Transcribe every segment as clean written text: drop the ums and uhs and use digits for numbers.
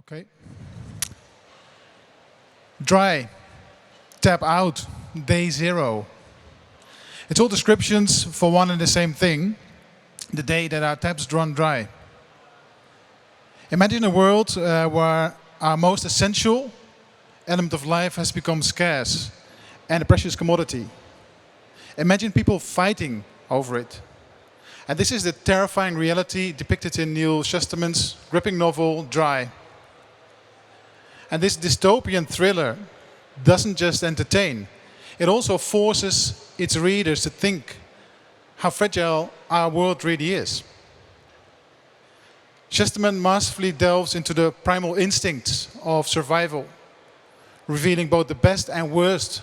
Okay. Dry, tap out, day zero. It's all descriptions for one and the same thing, the day that our taps run dry. Imagine a world where our most essential element of life has become scarce and a precious commodity. Imagine people fighting over it. And this is the terrifying reality depicted in Neil Shusterman's gripping novel, Dry. And this dystopian thriller doesn't just entertain, it also forces its readers to think how fragile our world really is. Shusterman masterfully delves into the primal instincts of survival, revealing both the best and worst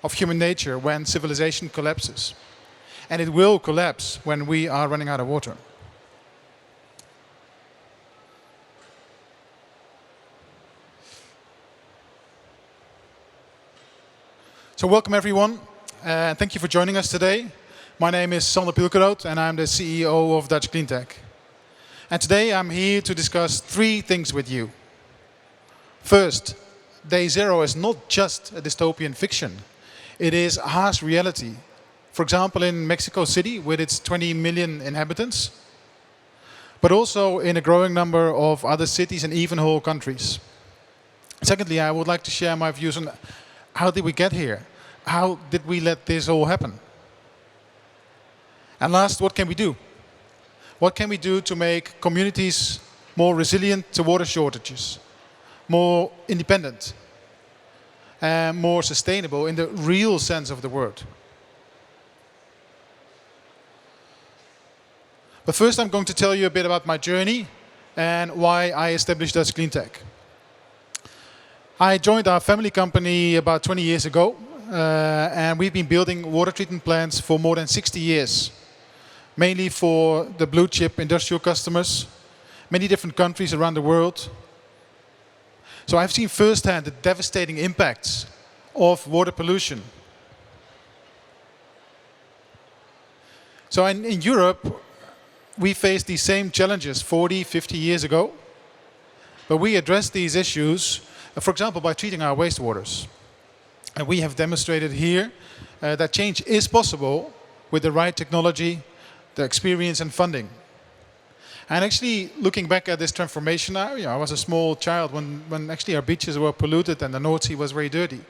of human nature when civilization collapses. And it will collapse when we are running out of water. So welcome everyone, and thank you for joining us today. My name is Sander Pilkeroot and I'm the CEO of Dutch Cleantech. And today I'm here to discuss three things with you. First, Day Zero is not just a dystopian fiction. It is a harsh reality. For example, in Mexico City with its 20 million inhabitants, but also in a growing number of other cities and even whole countries. Secondly, I would like to share my views on how did we get here? How did we let this all happen? And last, what can we do? What can we do to make communities more resilient to water shortages, more independent, and more sustainable in the real sense of the word? But first I'm going to tell you a bit about my journey and why I established Dutch Cleantech. I joined our family company about 20 years ago, and we've been building water treatment plants for more than 60 years, mainly for the blue chip industrial customers, many different countries around the world. So I've seen firsthand the devastating impacts of water pollution. So in Europe, we faced these same challenges 40, 50 years ago, but we addressed these issues, for example, by treating our wastewaters. And we have demonstrated here that change is possible with the right technology, the experience and funding. And actually, looking back at this transformation, I was a small child when actually our beaches were polluted and the North Sea was very dirty.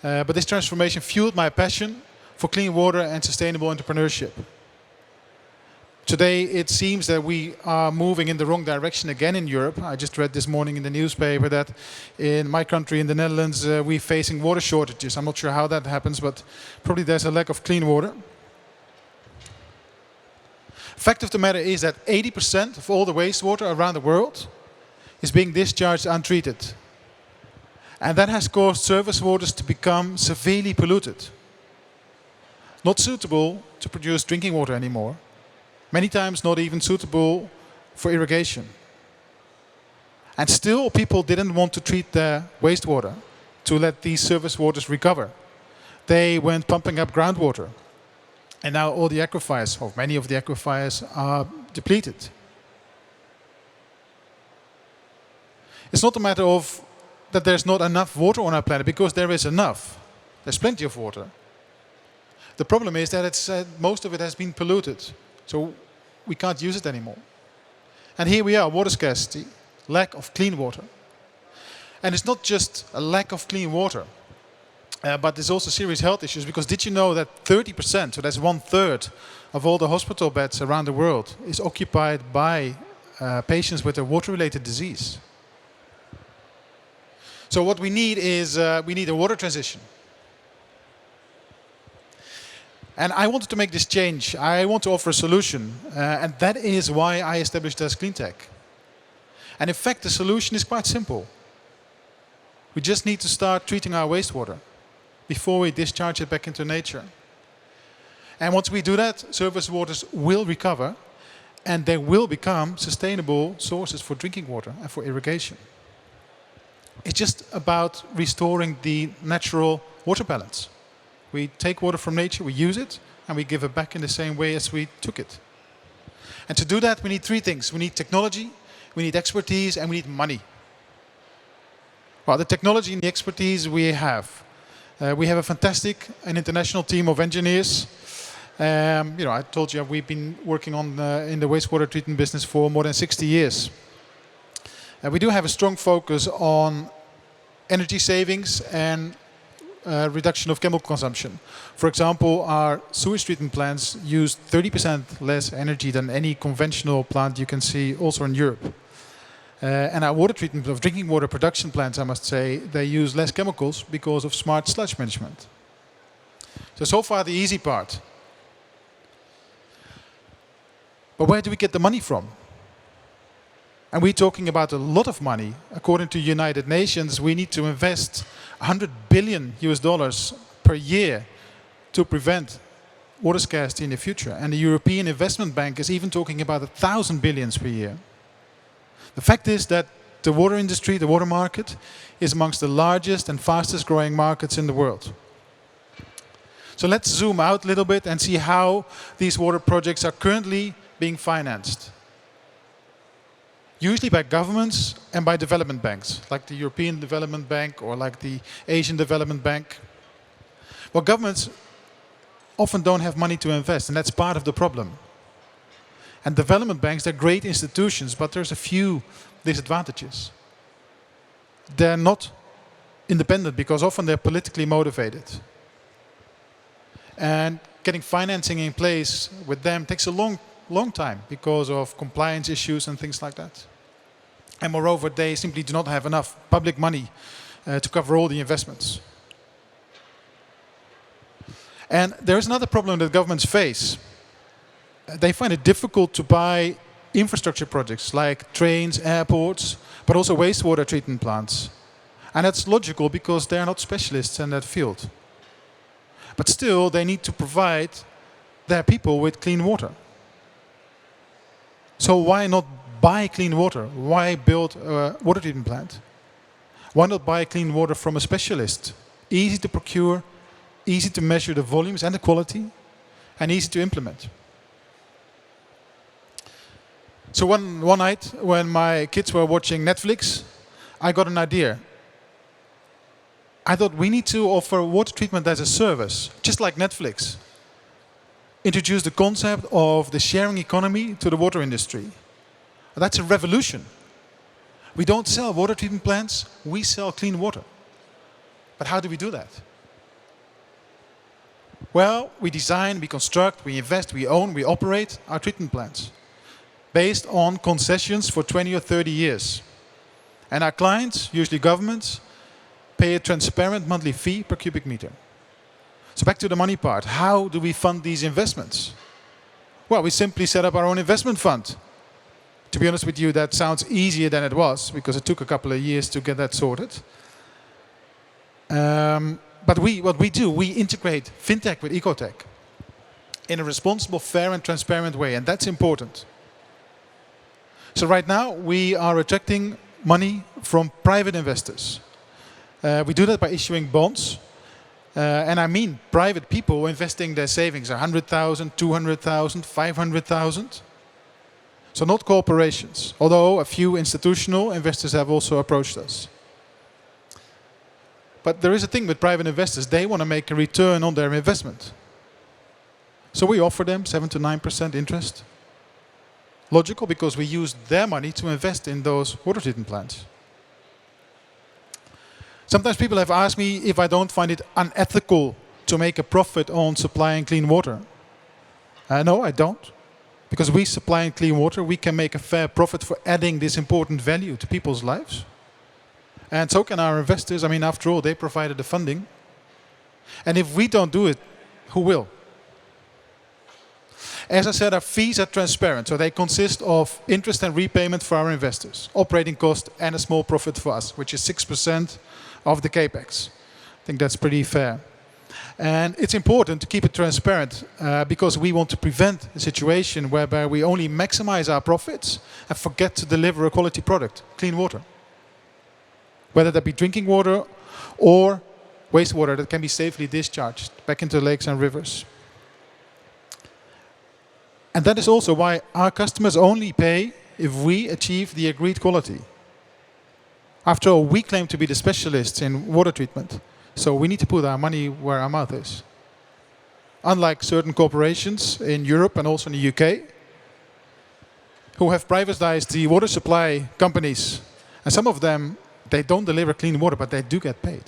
But this transformation fueled my passion for clean water and sustainable entrepreneurship. Today, it seems that we are moving in the wrong direction again in Europe. I just read this morning in the newspaper that in my country, in the Netherlands, we're facing water shortages. I'm not sure how that happens, but probably there's a lack of clean water. Fact of the matter is that 80% of all the wastewater around the world is being discharged untreated. And that has caused surface waters to become severely polluted. Not suitable to produce drinking water anymore. Many times not even suitable for irrigation. And still people didn't want to treat their wastewater to let these surface waters recover. They went pumping up groundwater. And now all the aquifers, or many of the aquifers, are depleted. It's not a matter of that there's not enough water on our planet, because there is enough. There's plenty of water. The problem is that most of it has been polluted. So we can't use it anymore. And here we are, water scarcity, lack of clean water. And it's not just a lack of clean water, but there's also serious health issues, because did you know that 30%, so that's 1/3 of all the hospital beds around the world, is occupied by patients with a water-related disease? So what we need is we need a water transition. And I wanted to make this change. I want to offer a solution, and that is why I established Dutch Cleantech. And in fact, the solution is quite simple. We just need to start treating our wastewater before we discharge it back into nature. And once we do that, surface waters will recover, and they will become sustainable sources for drinking water and for irrigation. It's just about restoring the natural water balance. We take water from nature, we use it, and we give it back in the same way as we took it. And to do that, we need three things. We need technology, we need expertise, and we need money. Well, the technology and the expertise we have. We have a fantastic and international team of engineers. I told you we've been working on in the wastewater treatment business for more than 60 years. We do have a strong focus on energy savings and reduction of chemical consumption. For example, our sewage treatment plants use 30% less energy than any conventional plant you can see also in Europe. And our water treatment of drinking water production plants, I must say, they use less chemicals because of smart sludge management. So far the easy part. But where do we get the money from? And we're talking about a lot of money. According to United Nations, we need to invest 100 billion US dollars per year to prevent water scarcity in the future. And the European Investment Bank is even talking about 1,000 billions per year. The fact is that the water industry, the water market, is amongst the largest and fastest growing markets in the world. So let's zoom out a little bit and see how these water projects are currently being financed. Usually by governments and by development banks, like the European Development Bank or like the Asian Development Bank. Well, governments often don't have money to invest, and that's part of the problem. And development banks, they're great institutions, but there's a few disadvantages. They're not independent because often they're politically motivated. And getting financing in place with them takes a long time because of compliance issues and things like that. And moreover, they simply do not have enough public money to cover all the investments. And there is another problem that governments face. They find it difficult to buy infrastructure projects like trains, airports, but also wastewater treatment plants. And that's logical because they are not specialists in that field. But still, they need to provide their people with clean water. So why not buy clean water? Why build a water treatment plant? Why not buy clean water from a specialist? Easy to procure, easy to measure the volumes and the quality, and easy to implement. So one night when my kids were watching Netflix, I got an idea. I thought we need to offer water treatment as a service, just like Netflix. Introduce the concept of the sharing economy to the water industry. That's a revolution. We don't sell water treatment plants, we sell clean water. But how do we do that? Well, we design, we construct, we invest, we own, we operate our treatment plants based on concessions for 20 or 30 years. And our clients, usually governments, pay a transparent monthly fee per cubic meter. So back to the money part. How do we fund these investments? Well, we simply set up our own investment fund. To be honest with you, that sounds easier than it was because it took a couple of years to get that sorted. But what we do, we integrate fintech with ecotech in a responsible, fair and transparent way, and that's important. So right now, we are attracting money from private investors. We do that by issuing bonds. And I mean private people investing their savings, 100,000, 200,000, 500,000. So not corporations, although a few institutional investors have also approached us. But there is a thing with private investors, they want to make a return on their investment. So we offer them 7 to 9% interest. Logical, because we use their money to invest in those water treatment plants. Sometimes people have asked me if I don't find it unethical to make a profit on supplying clean water. No, I don't. Because we supply clean water, we can make a fair profit for adding this important value to people's lives. And so can our investors. I mean, after all, they provided the funding. And if we don't do it, who will? As I said, our fees are transparent, so they consist of interest and repayment for our investors, operating cost and a small profit for us, which is 6% of the capex. I think that's pretty fair. And it's important to keep it transparent because we want to prevent a situation whereby we only maximize our profits and forget to deliver a quality product, clean water. Whether that be drinking water or wastewater that can be safely discharged back into lakes and rivers. And that is also why our customers only pay if we achieve the agreed quality. After all, we claim to be the specialists in water treatment, so we need to put our money where our mouth is. Unlike certain corporations in Europe and also in the UK, who have privatized the water supply companies, and some of them, they don't deliver clean water, but they do get paid.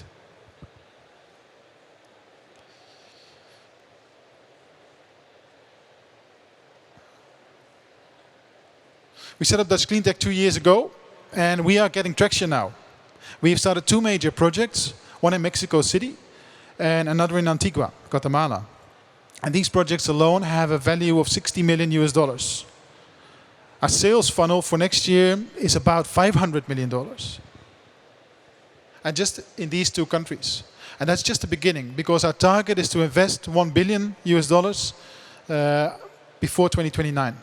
We set up Dutch Cleantech 2 years ago, and we are getting traction now. We've started 2 major projects, one in Mexico City and another in Antigua, Guatemala. And these projects alone have a value of $60 million US. Our sales funnel for next year is about $500 million. And just in these 2 countries. And that's just the beginning, because our target is to invest $1 billion US before 2029.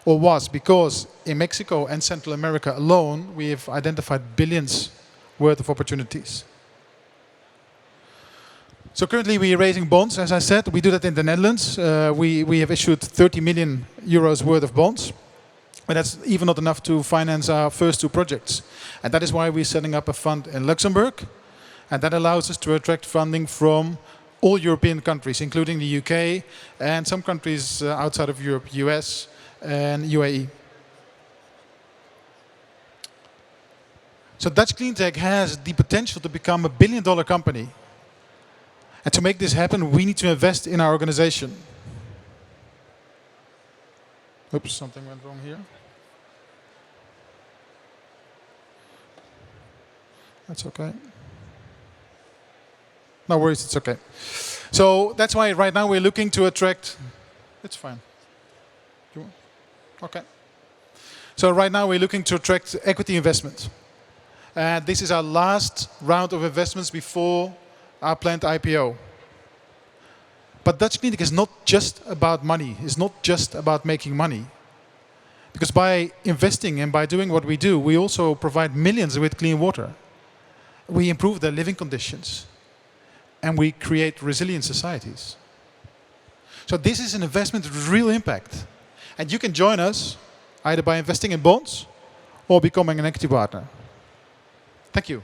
Or was, because in Mexico and Central America alone, we have identified billions worth of opportunities. So currently we are raising bonds, as I said. We do that in the Netherlands. We have issued 30 million euros worth of bonds. But that's even not enough to finance our first 2 projects. And that is why we're setting up a fund in Luxembourg. And that allows us to attract funding from all European countries, including the UK and some countries outside of Europe, US and UAE. So Dutch Cleantech has the potential to become a $1 billion company. And to make this happen, we need to invest in our organization. Oops, something went wrong here. That's okay. No worries, it's okay. So that's why right now we're looking to attract... It's fine. Okay. So right now we're looking to attract equity investment. And this is our last round of investments before our planned IPO. But Dutch Cleantech is not just about money. It's not just about making money. Because by investing and by doing what we do, we also provide millions with clean water. We improve their living conditions. And we create resilient societies. So this is an investment with real impact. And you can join us either by investing in bonds or becoming an equity partner. Thank you.